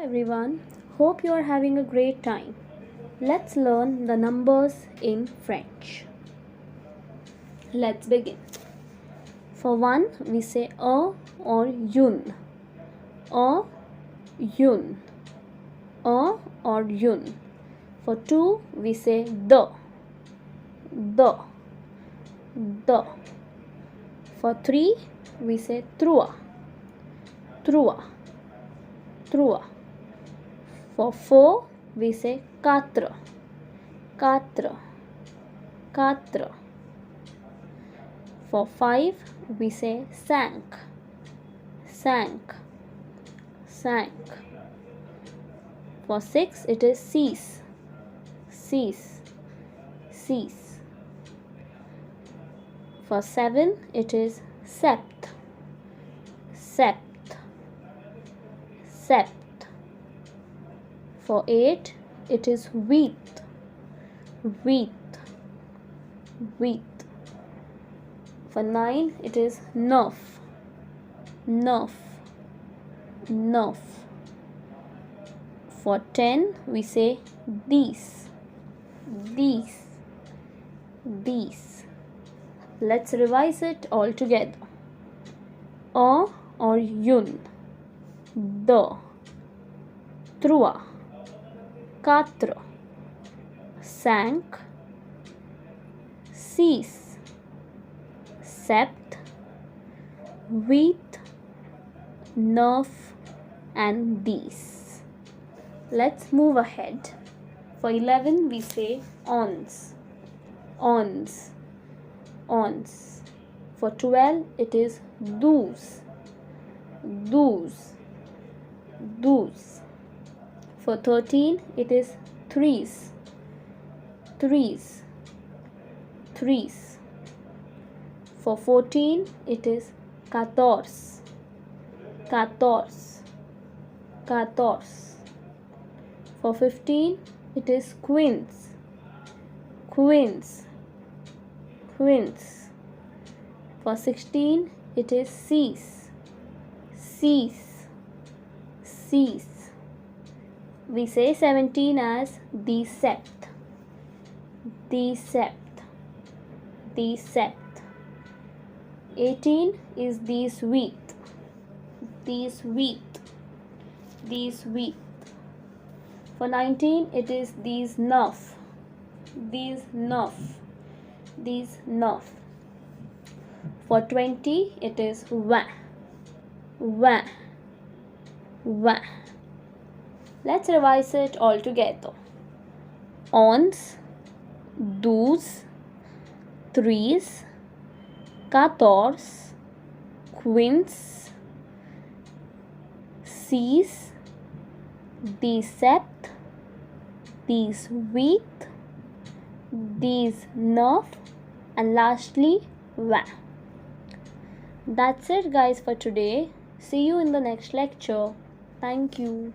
everyone, hope you are having a great time. Let's learn the numbers in French. Let's begin. For 1, we say a or une. A, une. A or une. For 2, we say the. The. The. For 3, we say trois. Trois. Trois. For 4, we say quatre. Quatre. Quatre. For 5, we say cinq. Cinq. Cinq. For 6, it is six. Six. Six. For 7, it is sept. Sept. Sept. For 8, it is huit. Huit. Huit. For 9, it is neuf. Neuf. Neuf. For 10, we say dix. Dix. Dix. Let's revise it all together. A or une. Deux. Trois. Quatre. Cinq. Six. Sept. Huit. Neuf. And dix. Let's move ahead. For 11, we say onze. Onze. Onze. For 12, it is douze. Douze. Douze. For 13, it is threes. Threes. Threes. For 14, it is quatorze. Quatorze. Quatorze. For 15, it is quinze. Quinze. Quinze. For 16, it is six. Six. Six. We say 17 as the sept. The sept. The sept. 18 is the huit. The huit. The huit. For 19, it is these neuf. These neuf. These neuf. For 20, it is vingt. Vingt. Vingt. Let's revise it all together. Onze, douze, treize, quatorze, quinze, six, dix-sept, dix-huit, dix-neuf, and lastly vingt. That's it guys for today. See you in the next lecture. Thank you.